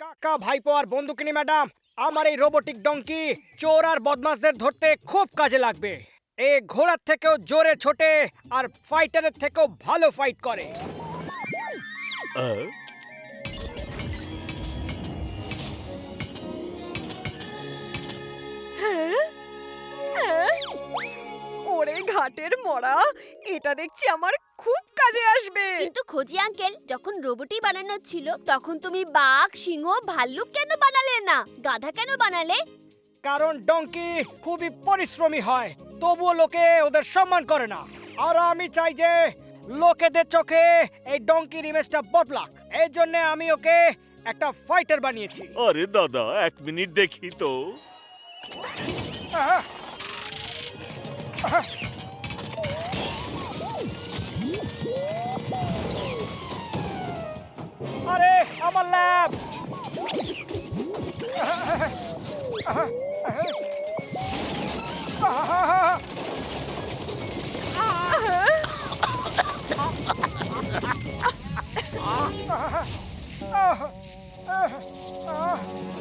কাকা ভাইপো আর বন্ধুকিনী ম্যাডাম, আমার এই রোবোটিক ডঙ্কি চোর আর বদমাশদের ধরতে খুব কাজে লাগবে। এ ঘোড়ার থেকেও জোরে ছোটে আর ফাইটারের থেকেও ভালো ফাইট করে। ওরে ঘাটের মরা, এটা দেখছি আমার খুব কাজে আসবে। কিন্তু খোঁজি আঙ্কেল, যখন রোবটই বানানো ছিল তখন তুমি বাঘ, সিংহ, ভাল্লুক কেন বানালে না? গাধা কেন বানালে? কারণ ডঙ্কি খুবই পরিশ্রমী হয়, তবুও লোকে ওদের সম্মান করে না। আর আমি চাই যে লোকেদের চোখে এই ডঙ্কির ইমেজটা বদলাক। এই জন্য আমি ওকে একটা ফাইটার বানিয়েছি। আরে দাদা, এক মিনিট দেখি তো। আহা! আহা! আরে আমার ল্যাব!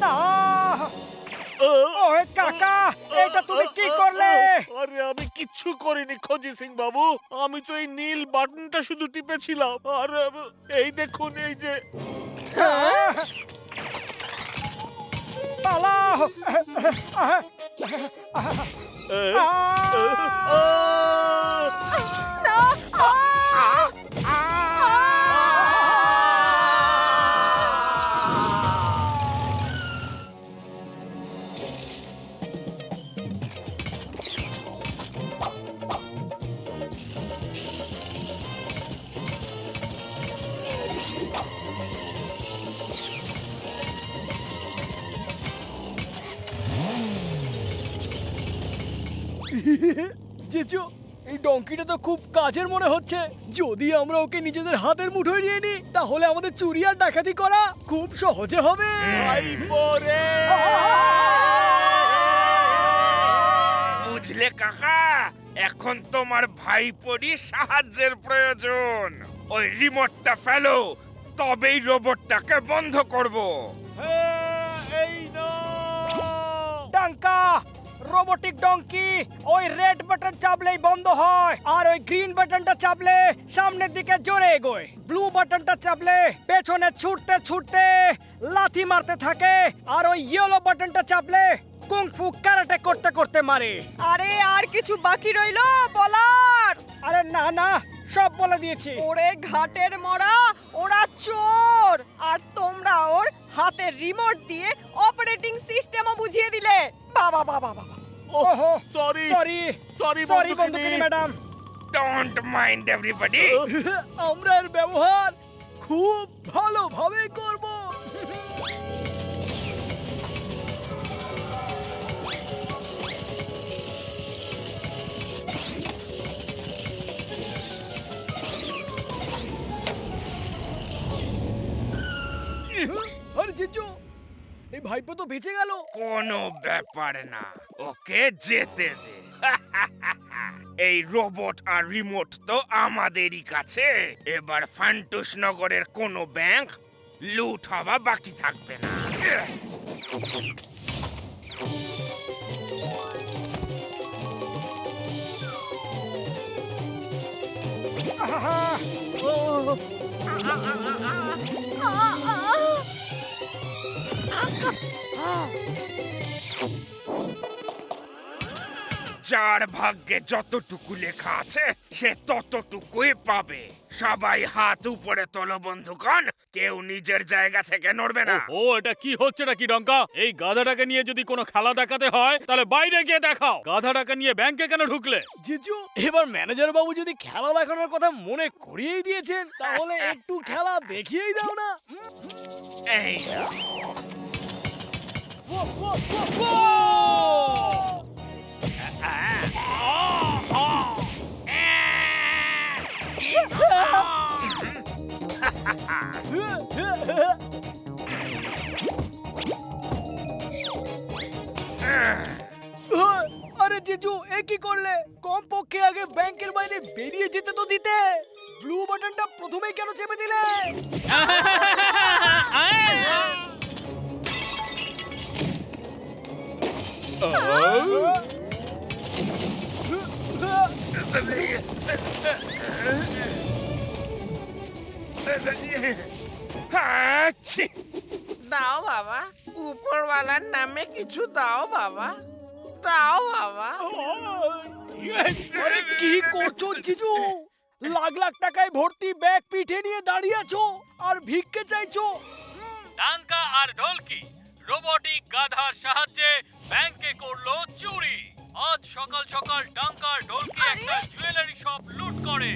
না! ওহে কাকা, এটা তুমি কি করলে? আরে আমি কিচ্ছু করিনি খোঁজি সিং বাবু, আমি তো এই নীল বাটনটা শুধু টিপেছিলাম। আর এই দেখুন, এই যে পালাও! জেজু, এই ডঙ্কিটা তো খুব কাজের মনে হচ্ছে। যদি আমরা ওকে নিজেদের হাতের মুঠোয় নিয়ে নিই, তাহলে আমাদের চুরি আর ডাকাতি করা খুব সহজে হবে। বুঝলে কাকা, এখন তোমার ভাইপোরই সাহায্যের প্রয়োজন। ওই রিমোটটা ফেলো, তবেই রোবটটাকে বন্ধ করব। এই ডাঙ্কা রোবোটিক ডঙ্কি ওই রেড বাটন চাপলেই বন্ধ হয়, আর ওই গ্রিন বাটনটা চাপলে সামনের দিকে জোরে এগোয়। ব্লু বাটনটা চাপলে পেছনে ছুটতে ছুটতে লাথি মারতে থাকে, আর ওই ইয়েলো বাটনটা চাপলে কুংফু ক্যারাটে করতে করতে মারে। আরে আর কিছু বাকি রইলো বলার? আরে না না, সব বলে দিয়েছি। ওরে ঘাটের মরা, ওরা চোর, আর তোমরা ওর হাতের রিমোট দিয়ে অপারেটিং সিস্টেমও বুঝিয়ে দিলে। বাবা বাবা বাবা! ওহো, সরি সরি সরি সরি বন্ধুকিনী ম্যাডাম। Don't mind everybody. আমরা এর ব্যবহার খুব ভালোভাবে করব। আরে জিজু, এই ভাইপো তো বেঁচে গেল। কোনো ব্যাপার না, ওকে যেতে দে। এই রোবট আর রিমোট তো আমাদেরই কাছে। এবার ফান্টুস নগরের কোনো ব্যাংক লুট হওয়া বাকি থাকবে না। যার ভাগ্যে যতটুকু লেখা আছে সে ততটুকুই পাবে। সবাই হাত উপরে তোলো বন্ধুগণ, কেউ নিজের জায়গা থেকে নড়বে না। ও, এটা কি হচ্ছে নাকি ডঙ্কা? এই গাধাটাকে নিয়ে যদি কোনো খেলা দেখাতে হয় তাহলে বাইরে গিয়ে দেখাও। গাধাটাকে নিয়ে ব্যাংকে কেন ঢুকলে? জিজু, এবার ম্যানেজার বাবু যদি খেলা দেখানোর কথা মনে করিয়েই দিয়েছেন, তাহলে একটু খেলা দেখিয়েই দাও না। এই আরে জিজু, এ কি করলে? কমপক্ষে আগে ব্যাংকের বাইরে বেরিয়ে যেতে তো দিতে। ব্লু বাটনটা প্রথমেই কেন চেপে দিলে? হাচ্ছি। দাও বাবা, উপরওয়ালার নামে কিছু দাও বাবা, দাও বাবা। আরে কি করছো জিজু? লাখ লাখ টাকায় ভর্তি ব্যাগ পিঠে নিয়ে দাঁড়িয়ে আছো আর ভিক্ষে চাইছো? ডাঙ্কা আর ঢোলকি রোবটিক গাধার সাহায্যে ব্যাংকে করলো চুরি। আজ সকাল সকাল ডাঙ্কা আর ঢোলকি একটা জুয়েলারি শপ লুট করে।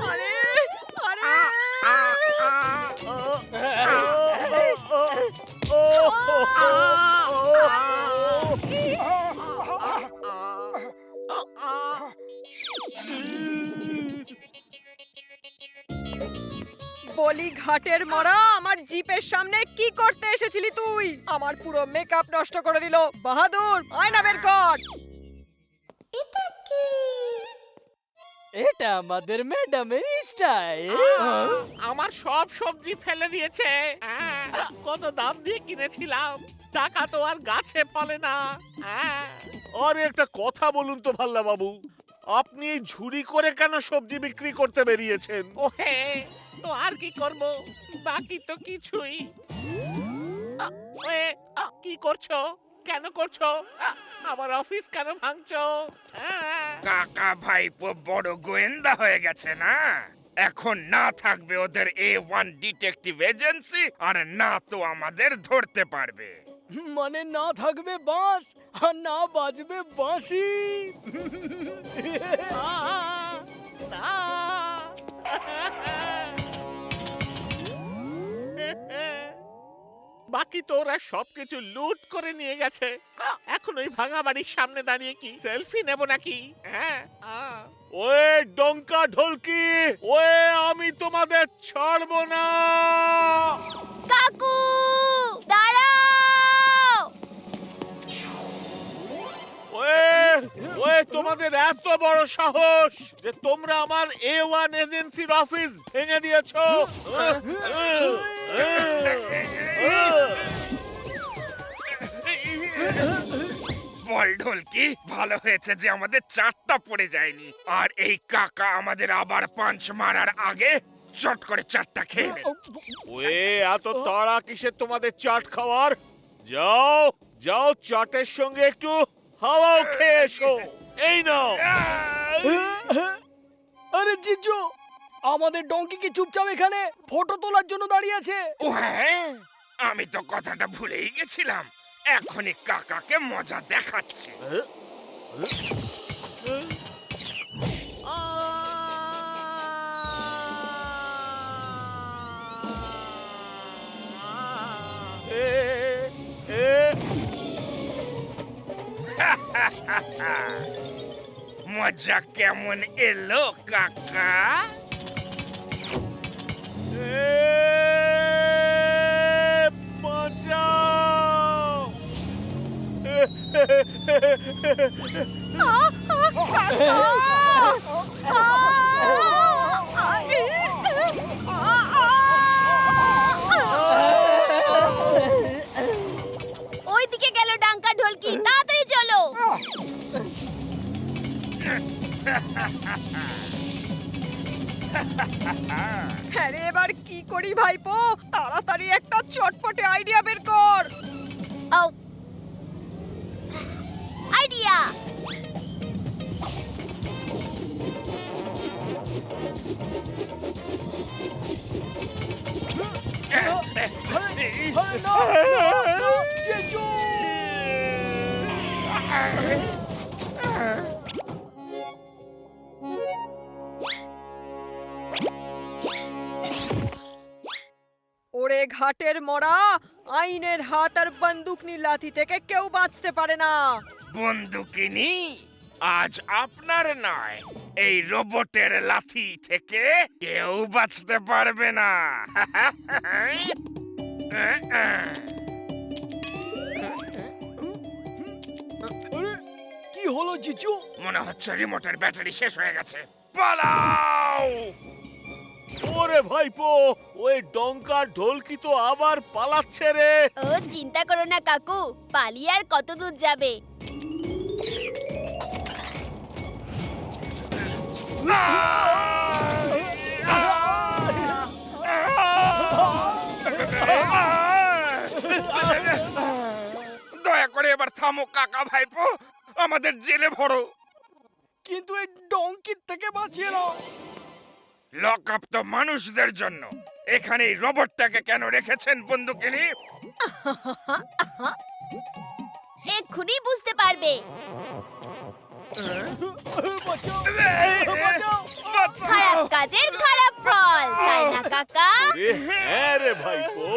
আরে আরে বলি ঘাটের মরা, আমার জিপের সামনে কি করতে এসেছিলি তুই? আমার পুরো মেকআপ নষ্ট করে দিল। বাহাদুর, আয়না বের কর। এটা আমাদের ম্যাডামের স্টাইল। আমার সব সবজি ফেলে দিয়েছে। কত দাম দিয়ে কিনেছিলাম, টাকা তো আর গাছে ফলে না। আরে একটা কথা বলুন তো ভাল্লা বাবু, আপনি এই ঝুড়ি করে কেন সবজি বিক্রি করতে বেরিয়েছেন? ওহে, তো আর কি করব, বাকি তো কিছুই। ওয়ে, কি করছো? কেন করছো? আমার অফিস কেন ভাঙছো? কাকা ভাইপো বড় গোয়েন্দা হয়ে গেছে না? এখন না থাকবে ওদের A1 ডিটেকটিভ এজেন্সি, আর না তো আমাদের ধরতে পারবে। মানে না থাকবে বাঁশ আর না বাজবে বাঁশি। না। বাকি তো ওরা সবকিছু লুট করে নিয়ে গেছে। এখন ওই ভাঙা বাড়ির সামনে দাঁড়িয়ে কি সেলফি নেব নাকি? ওয়ে ডঙ্কা ঢোলকি, ওয়ে আমি তোমাদের ছাড়বো না। কাকু দাঁড়াও! ওয়ে তোমাদের এত বড় সাহস যে তোমরা আমার A1 এজেন্সির অফিস ভেঙে দিয়েছো। বল ঢোলকি, ভালো হয়েছে যে আমাদের চারটা পড়ে যায়নি। আর এই কাকা আমাদের আবার পাঞ্চ মারার আগে চট করে চারটা খেয়ে নেবে। ওয়ে এত তাড়া কিসের তোমাদের চাট খাওয়ার? যাও যাও, চাটের সঙ্গে একটু হাওয়াও খেয়ে এসো। এই নাও। আরে জিজু, আমাদের ডঙ্কি কি চুপচাপ এখানে ফটো তোলার জন্য দাঁড়িয়ে আছে? ও হ্যাঁ, আমি তো কথাটা ভুলেই গেছিলাম। এখনই কাকাকে মজা দেখাচ্ছে। মজা কেমন এলো কাকা? বাঁচাও! ওইদিকে গেল ডাঙ্কা ঢোলকি, তাড়াতাড়ি চলো। হ্যাঁ রে, এবার কি করি ভাইপো? তাড়াতাড়ি একটা চটপটে আইডিয়া বের কর। ও আইডিয়া! জিজু! ওরে ঘাটের মরা, আইনের হাত আর বন্দুকনি লাথি থেকে কেউ বাঁচতে পারে না। বন্দুকিনি, আজ আপনার নয়, এই রোবটের লাথি থেকে কেউ বাঁচতে পারবে না। আরে কি হলো চিচু মনে হচ্ছে রিমোটের ব্যাটারি শেষ হয়ে গেছে। পালাও! ওরে ভাইপো, ওই ডঙ্কার ঢোলকি তো আবার পালাচ্ছে রে। ও চিন্তা করো না কাকু, পালিয়ে আর কত দূর যাবে। দয়া করে এবার থামো কাকা ভাইপো, আমাদের জেলে ভরো। কিন্তু এই ডঙ্কির থেকে বাঁচিয়ে নাও। লক আপ তো মানুষদের জন্য, এখানে এই রোবটটাকে কেন রেখেছেন বন্দুকিনী? এক্ষুনি বুঝতে পারবে। খারাপ কাজের খারাপ ফল, তাই না কাকা? হ্যাঁ রে ভাইপো,